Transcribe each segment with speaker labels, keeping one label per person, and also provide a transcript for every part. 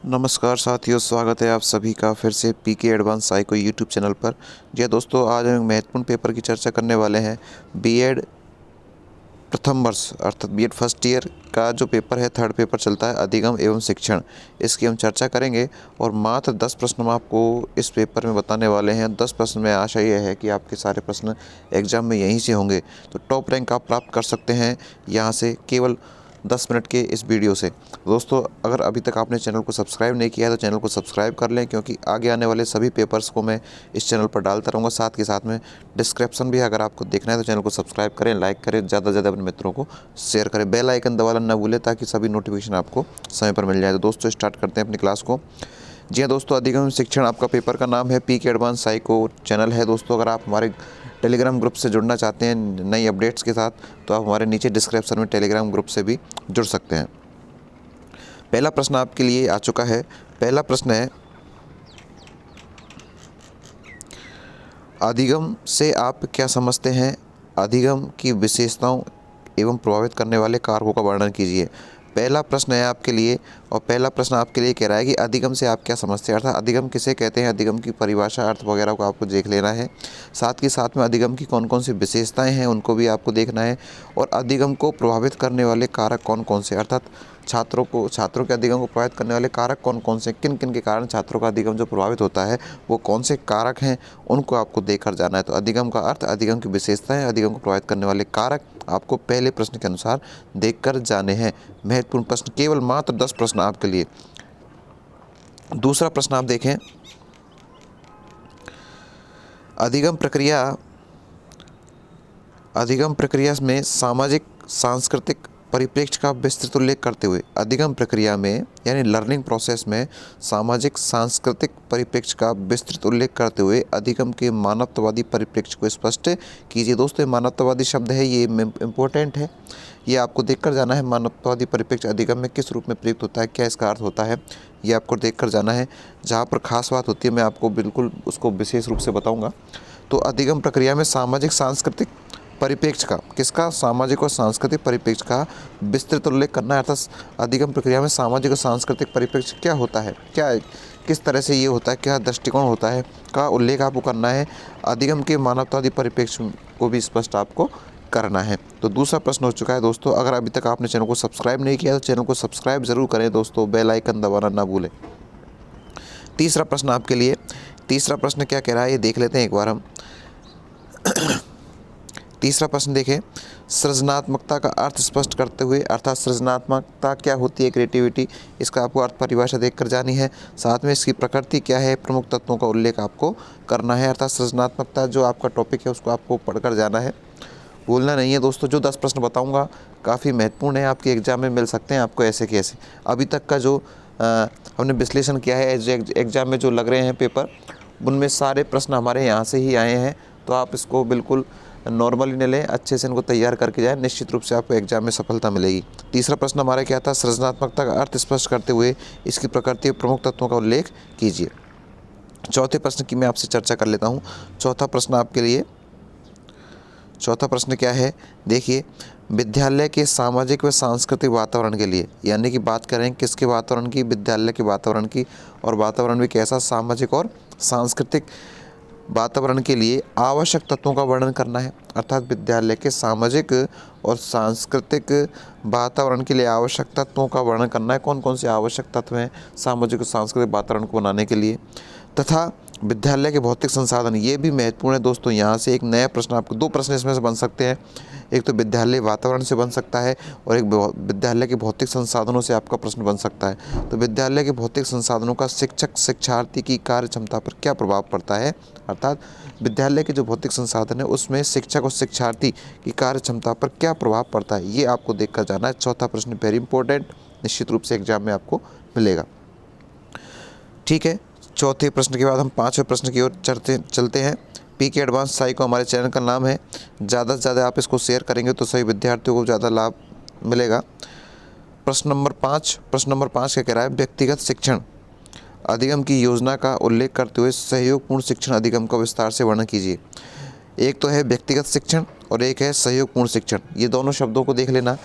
Speaker 1: नमस्कार साथियों, स्वागत है आप सभी का फिर से पीके एडवांस साइको यूट्यूब चैनल पर। जी हाँ दोस्तों, आज हम एक महत्वपूर्ण पेपर की चर्चा करने वाले हैं। बीएड प्रथम वर्ष अर्थात बीएड फर्स्ट ईयर का जो पेपर है, थर्ड पेपर चलता है, अधिगम एवं शिक्षण। इसकी हम चर्चा करेंगे और मात्र 10 प्रश्न हम आपको इस पेपर में बताने वाले हैं। 10 प्रश्न में आशा ये है कि आपके सारे प्रश्न एग्जाम में यहीं से होंगे, तो टॉप रैंक आप प्राप्त कर सकते हैं यहाँ से केवल 10 मिनट के इस वीडियो से। दोस्तों, अगर अभी तक आपने चैनल को सब्सक्राइब नहीं किया है तो चैनल को सब्सक्राइब कर लें, क्योंकि आगे आने वाले सभी पेपर्स को मैं इस चैनल पर डालता रहूँगा। साथ के साथ में डिस्क्रिप्शन भी अगर आपको देखना है तो चैनल को सब्सक्राइब करें, लाइक करें, ज़्यादा से ज़्यादा अपने मित्रों को शेयर करें, बेल आइकन दबाना ना भूलें ताकि सभी नोटिफिकेशन आपको समय पर मिल जाए। तो दोस्तों, स्टार्ट करते हैं अपनी क्लास को। जी हाँ दोस्तों, अधिगम शिक्षण आपका पेपर का नाम है। पीके एडवांस साइको चैनल है दोस्तों। अगर आप हमारे टेलीग्राम ग्रुप से जुड़ना चाहते हैं नई अपडेट्स के साथ, तो आप हमारे नीचे डिस्क्रिप्शन में टेलीग्राम ग्रुप से भी जुड़ सकते हैं। पहला प्रश्न आपके लिए आ चुका है। पहला प्रश्न है, अधिगम से आप क्या समझते हैं? अधिगम की विशेषताओं एवं प्रभावित करने वाले कारकों का वर्णन कीजिए। पहला प्रश्न है आपके लिए, और पहला प्रश्न आपके लिए कह रहा है कि अधिगम से आप क्या समझते हैं, अर्थात अधिगम किसे कहते हैं, अधिगम की परिभाषा, अर्थ वगैरह को आपको देख लेना है। साथ ही साथ में अधिगम की कौन कौन सी विशेषताएं हैं उनको भी आपको देखना है, और अधिगम को प्रभावित करने वाले कारक कौन कौन से, अर्थात छात्रों के अधिगम को प्रभावित करने वाले कारक कौन कौन से, किन किन के कारण छात्रों का अधिगम जो प्रभावित होता है वो कौन से कारक हैं, उनको आपको देखकर जाना है। तो अधिगम का अर्थ, अधिगम की विशेषताएं, अधिगम को प्रभावित करने वाले कारक आपको पहले प्रश्न के अनुसार देखकर जाने हैं। महत्वपूर्ण प्रश्न, केवल मात्र 10 प्रश्न आपके लिए। दूसरा प्रश्न आप देखें, अधिगम प्रक्रिया में सामाजिक सांस्कृतिक परिप्रेक्ष्य का विस्तृत उल्लेख करते हुए, अधिगम प्रक्रिया में यानी लर्निंग प्रोसेस में सामाजिक सांस्कृतिक परिप्रेक्ष्य का विस्तृत उल्लेख करते हुए अधिगम के मानवतावादी परिप्रेक्ष्य को स्पष्ट कीजिए। दोस्तों, ये मानवतावादी शब्द है, ये इम्पोर्टेंट है, ये आपको देखकर जाना है। मानवतावादी परिप्रेक्ष्य अधिगम में किस रूप में प्रयुक्त होता है, क्या इसका अर्थ होता है, ये आपको देखकर जाना है। जहाँ पर खास बात होती है मैं आपको बिल्कुल उसको विशेष रूप से बताऊँगा। तो अधिगम प्रक्रिया में सामाजिक सांस्कृतिक परिप्रेक्ष्य का, किसका, सामाजिक और सांस्कृतिक परिप्रेक्ष्य का विस्तृत उल्लेख करना है। अर्थात अधिगम प्रक्रिया में सामाजिक और सांस्कृतिक परिप्रेक्ष्य क्या होता है, क्या किस तरह से ये होता है, क्या दृष्टिकोण होता है, का उल्लेख आपको करना है। अधिगम के मानवतावादी परिप्रेक्ष्य को भी स्पष्ट आपको करना है। तो दूसरा प्रश्न हो चुका है दोस्तों। अगर अभी तक आपने चैनल को सब्सक्राइब नहीं किया तो चैनल को सब्सक्राइब जरूर करें दोस्तों, बेल आइकन दबाना ना भूलें। तीसरा प्रश्न आपके लिए, तीसरा प्रश्न क्या कह रहा है ये देख लेते हैं एक बार हम। तीसरा प्रश्न देखें, सृजनात्मकता का अर्थ स्पष्ट करते हुए, अर्थात सृजनात्मकता क्या होती है, क्रिएटिविटी, इसका आपको अर्थ परिभाषा देखकर जानी है। साथ में इसकी प्रकृति क्या है, प्रमुख तत्वों का उल्लेख आपको करना है। अर्थात सृजनात्मकता जो आपका टॉपिक है उसको आपको पढ़कर जाना है, भूलना नहीं है दोस्तों। जो 10 प्रश्न बताऊंगा काफ़ी महत्वपूर्ण है, आपके एग्जाम में मिल सकते हैं आपको ऐसे कैसे। अभी तक का जो हमने विश्लेषण किया है एग्जाम में जो लग रहे हैं पेपर, उनमें सारे प्रश्न हमारे यहाँ से ही आए हैं। तो आप इसको बिल्कुल नॉर्मली न लें, अच्छे से इनको तैयार करके जाएं, निश्चित रूप से आपको एग्जाम में सफलता मिलेगी। तीसरा प्रश्न हमारा क्या था, सृजनात्मकता का अर्थ स्पष्ट करते हुए इसकी प्रकृति और प्रमुख तत्वों का उल्लेख कीजिए। चौथे प्रश्न की मैं आपसे चर्चा कर लेता हूँ। चौथा प्रश्न आपके लिए, चौथा प्रश्न क्या है, देखिए, विद्यालय के सामाजिक व सांस्कृतिक वातावरण के लिए, यानी कि बात करें किसके वातावरण की, विद्यालय के वातावरण की, और वातावरण भी कैसा, सामाजिक और सांस्कृतिक वातावरण के लिए आवश्यक तत्वों का वर्णन करना है। अर्थात विद्यालय के सामाजिक और सांस्कृतिक वातावरण के लिए आवश्यक तत्वों का वर्णन करना है। कौन कौन से आवश्यक तत्व हैं सामाजिक और सांस्कृतिक वातावरण को बनाने के लिए, तथा विद्यालय के भौतिक संसाधन, ये भी महत्वपूर्ण है दोस्तों। यहाँ से एक नया प्रश्न आपको, 2 प्रश्न इसमें से बन सकते हैं, एक तो विद्यालय वातावरण से बन सकता है और एक विद्यालय के भौतिक संसाधनों से आपका प्रश्न बन सकता है। तो विद्यालय के भौतिक संसाधनों का शिक्षक शिक्षार्थी की कार्य क्षमता पर क्या प्रभाव पड़ता है, अर्थात विद्यालय के जो भौतिक संसाधन है उसमें शिक्षक और शिक्षार्थी की कार्य क्षमता पर क्या प्रभाव पड़ता है, ये आपको देखकर जाना है। चौथा प्रश्न वेरी इंपॉर्टेंट, निश्चित रूप से एग्जाम में आपको मिलेगा। ठीक है, चौथे प्रश्न के बाद हम 5वें प्रश्न की ओर चलते हैं। पीके एडवांस साइको हमारे चैनल का नाम है। ज़्यादा से ज़्यादा आप इसको शेयर करेंगे तो सभी विद्यार्थियों को ज़्यादा लाभ मिलेगा। प्रश्न नंबर 5 क्या कह रहा है, व्यक्तिगत शिक्षण अधिगम की योजना का उल्लेख करते हुए सहयोगपूर्ण शिक्षण अधिगम का विस्तार से वर्णन कीजिए। एक तो है व्यक्तिगत शिक्षण और एक है सहयोगपूर्ण शिक्षण, ये दोनों शब्दों को देख लेना।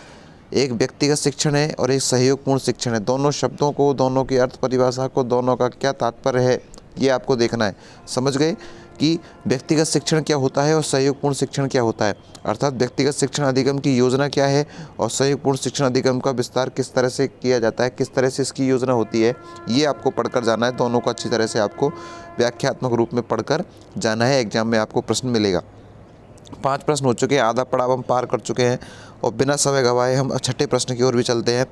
Speaker 1: एक व्यक्तिगत शिक्षण है और एक सहयोगपूर्ण शिक्षण है। दोनों शब्दों को, दोनों की अर्थ परिभाषा को, दोनों का क्या तात्पर्य है, ये आपको देखना है। समझ गए कि व्यक्तिगत शिक्षण क्या होता है और सहयोगपूर्ण शिक्षण क्या होता है। अर्थात व्यक्तिगत शिक्षण अधिगम की योजना क्या है और सहयोगपूर्ण शिक्षण अधिगम का विस्तार किस तरह से किया जाता है, किस तरह से इसकी योजना होती है, ये आपको पढ़कर जाना है। दोनों को अच्छी तरह से आपको व्याख्यात्मक रूप में पढ़कर जाना है। एग्जाम में आपको प्रश्न मिलेगा। 5 प्रश्न हो चुके हैं, आधा पड़ाव हम पार कर चुके हैं और बिना समय गंवाए हम छठे प्रश्न की ओर भी चलते हैं।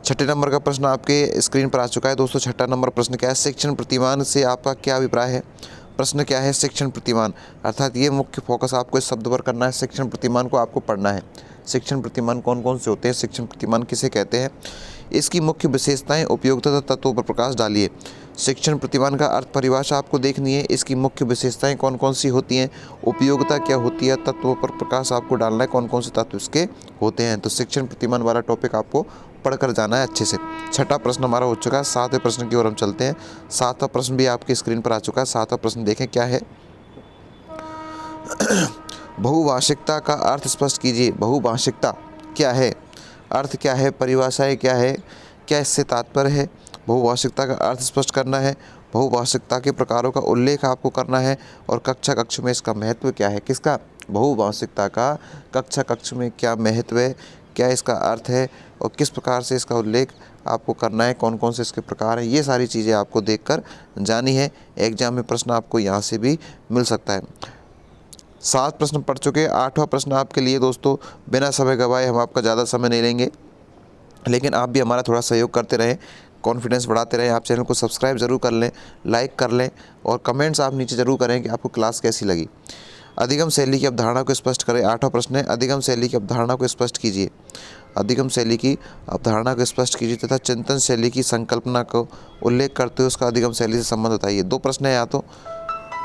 Speaker 1: छठे नंबर का प्रश्न आपके स्क्रीन पर आ चुका है दोस्तों। छठा नंबर प्रश्न क्या है? शिक्षण प्रतिमान से आपका क्या अभिप्राय है? प्रश्न क्या है? शिक्षण प्रतिमान। अर्थात ये मुख्य फोकस आपको इस शब्द पर करना है। शिक्षण प्रतिमान को आपको पढ़ना है। शिक्षण प्रतिमान कौन कौन से होते हैं, शिक्षण प्रतिमान किसे कहते हैं, इसकी मुख्य विशेषताएं, उपयोगिता तत्वों पर प्रकाश डालिए। शिक्षण प्रतिमान का अर्थ परिभाषा आपको देखनी है। इसकी मुख्य विशेषताएं कौन कौन सी होती हैं, उपयोगिता क्या होती है, तत्वों पर प्रकाश आपको डालना है, कौन कौन से तत्व इसके होते हैं। तो शिक्षण प्रतिमान वाला टॉपिक आपको पढ़कर जाना है अच्छे से। छठा प्रश्न हमारा हो चुका है। 7वें प्रश्न की ओर हम चलते हैं। 7वां प्रश्न भी आपकी स्क्रीन पर आ चुका है। 7वां प्रश्न देखें क्या है। बहुभाषिकता का अर्थ स्पष्ट कीजिए। बहुभाषिकता क्या है, अर्थ क्या है, परिभाषाएं क्या है, क्या इससे तात्पर्य है। बहुभाषिकता का अर्थ स्पष्ट करना है। बहुभाषिकता के प्रकारों का उल्लेख आपको करना है और कक्षा कक्ष में इसका महत्व क्या है। किसका? बहुभाषिकता का कक्षा कक्ष में क्या महत्व है, क्या इसका अर्थ है और किस प्रकार से इसका उल्लेख आपको करना है, कौन कौन से इसके प्रकार हैं, ये सारी चीज़ें आपको देखकर जानी है। एग्जाम में प्रश्न आपको यहाँ से भी मिल सकता है। 7 प्रश्न पढ़ चुके हैं। 8वां प्रश्न आपके लिए दोस्तों, बिना समय गंवाए हम आपका ज़्यादा समय नहीं लेंगे, लेकिन आप भी हमारा थोड़ा सहयोग करते रहें, कॉन्फिडेंस बढ़ाते रहें। आप चैनल को सब्सक्राइब ज़रूर कर लें, लाइक कर लें और कमेंट्स आप नीचे ज़रूर करें कि आपको क्लास कैसी लगी। अधिगम शैली की अवधारणा को स्पष्ट करें। 8वां प्रश्न है, अधिगम शैली की अवधारणा को स्पष्ट कीजिए। अधिगम शैली की अवधारणा को स्पष्ट कीजिए तथा चिंतन शैली की संकल्पना को उल्लेख करते हुए उसका अधिगम शैली से संबंध बताइए। 2 प्रश्न है यहाँ, तो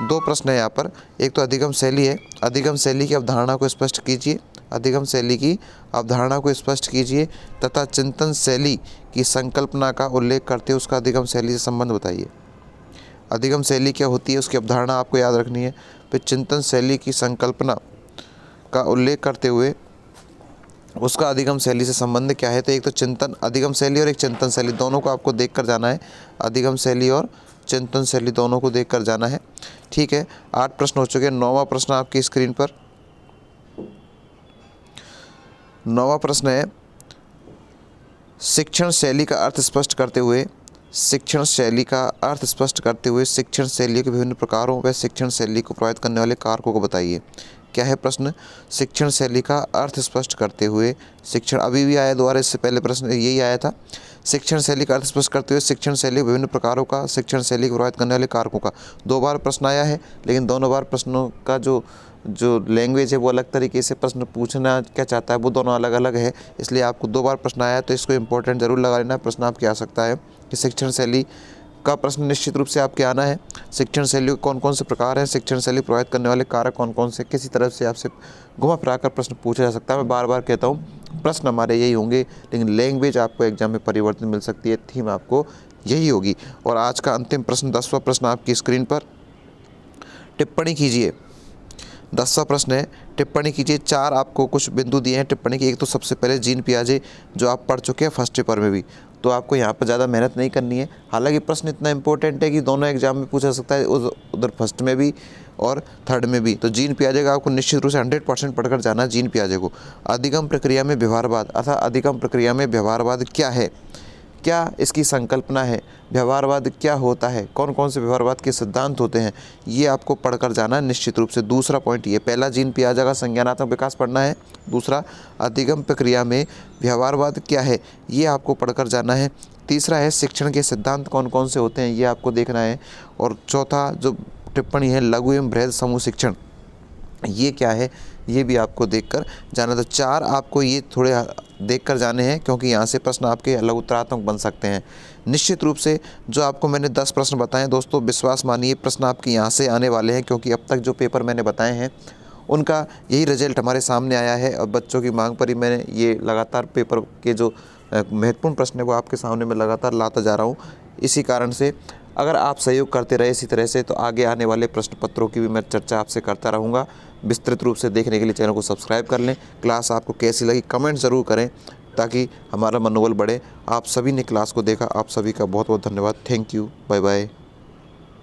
Speaker 1: 2 प्रश्न है यहाँ पर। एक तो अधिगम शैली है, अधिगम शैली की अवधारणा को स्पष्ट कीजिए। अधिगम शैली की अवधारणा को स्पष्ट कीजिए तथा चिंतन शैली की संकल्पना का उल्लेख करते हुए उसका अधिगम शैली से संबंध बताइए। अधिगम शैली क्या होती है, उसकी अवधारणा आपको याद रखनी है। फिर चिंतन शैली की संकल्पना का उल्लेख करते हुए उसका अधिगम शैली से संबंध क्या है। तो एक तो चिंतन, अधिगम शैली और एक चिंतन शैली, दोनों को आपको देख कर जाना है। अधिगम शैली और चिंतन शैली दोनों को देख कर जाना है। ठीक है, 8 प्रश्न हो चुके हैं। 9वां प्रश्न आपकी स्क्रीन पर। 9वां प्रश्न है, शिक्षण शैली का अर्थ स्पष्ट करते हुए, शिक्षण शैली का अर्थ स्पष्ट करते हुए शिक्षण शैली के विभिन्न प्रकारों व शिक्षण शैली को प्रभावित करने वाले कारकों को बताइए। क्या है प्रश्न? शिक्षण शैली का अर्थ स्पष्ट करते हुए शिक्षण, अभी भी आया दोबारा, इससे पहले प्रश्न यही आया था। शिक्षण शैली का अर्थ स्पष्ट करते हुए शिक्षण शैली के विभिन्न प्रकारों का, शिक्षण शैली को प्रभावित करने वाले कारकों का। 2 बार प्रश्न आया है, लेकिन दोनों बार प्रश्नों का जो लैंग्वेज है वो अलग तरीके से प्रश्न पूछना क्या चाहता है, वो दोनों अलग अलग है। इसलिए आपको 2 बार प्रश्न आया है, तो इसको इंपॉर्टेंट जरूर लगा लेना। प्रश्न आपके आ सकता है कि शिक्षण शैली का प्रश्न निश्चित रूप से आपके आना है। शिक्षण शैली के कौन कौन से प्रकार हैं, शिक्षण शैली प्रभावित करने वाले कारक कौन कौन से, किसी तरह से आपसे घुमा फिरा कर प्रश्न पूछा जा सकता है। मैं बार बार कहता हूँ प्रश्न हमारे यही होंगे, लेकिन लैंग्वेज आपको एग्जाम में परिवर्तन मिल सकती है, थीम आपको यही होगी। और आज का अंतिम प्रश्न, 10वां प्रश्न आपकी स्क्रीन पर। टिप्पणी कीजिए। 10वां प्रश्न है, टिप्पणी कीजिए। 4 आपको कुछ बिंदु दिए हैं टिप्पणी की। एक तो सबसे पहले जीन पियाजे, जो आप पढ़ चुके हैं फर्स्ट पेपर में भी, तो आपको यहाँ पर ज़्यादा मेहनत नहीं करनी है। हालांकि प्रश्न इतना इंपॉर्टेंट है कि दोनों एग्जाम में पूछा सकता है, उधर फर्स्ट में भी और थर्ड में भी। तो जीन पियाजे का आपको निश्चित रूप से 100% पढ़कर जाना है जीन पियाजे को। अधिगम प्रक्रिया में व्यवहारवाद, अर्थात अधिगम प्रक्रिया में व्यवहारवाद क्या है, क्या इसकी संकल्पना है, व्यवहारवाद क्या होता है, कौन कौन से व्यवहारवाद के सिद्धांत होते हैं, ये आपको पढ़कर जाना है निश्चित रूप से। दूसरा पॉइंट ये, पहला जीन पियाजे का संज्ञानात्मक विकास पढ़ना है। दूसरा अधिगम प्रक्रिया में व्यवहारवाद क्या है, ये आपको पढ़कर जाना है। तीसरा है शिक्षण के सिद्धांत कौन कौन से होते हैं, ये आपको देखना है। और चौथा जो टिप्पणी है, लघु एवं बृहद समूह शिक्षण, ये क्या है, ये भी आपको देखकर जाना। तो 4 आपको ये थोड़े देखकर जाने हैं, क्योंकि यहाँ से प्रश्न आपके लघुत्तरात्मक बन सकते हैं। निश्चित रूप से जो आपको मैंने 10 प्रश्न बताए दोस्तों, विश्वास मानिए प्रश्न आपके यहाँ से आने वाले हैं, क्योंकि अब तक जो पेपर मैंने बताए हैं उनका यही रिजल्ट हमारे सामने आया है। और बच्चों की मांग पर ही मैंने ये लगातार पेपर के जो महत्वपूर्ण प्रश्न है वो आपके सामने मैं लगातार लाता जा रहा हूँ। इसी कारण से अगर आप सहयोग करते रहे इसी तरह से, तो आगे आने वाले प्रश्न पत्रों की भी मैं चर्चा आपसे करता रहूँगा। विस्तृत रूप से देखने के लिए चैनल को सब्सक्राइब कर लें। क्लास आपको कैसी लगी कमेंट ज़रूर करें। ताकि हमारा मनोबल बढ़े। आप सभी ने क्लास को देखा, आप सभी का बहुत बहुत धन्यवाद। Thank you, bye bye.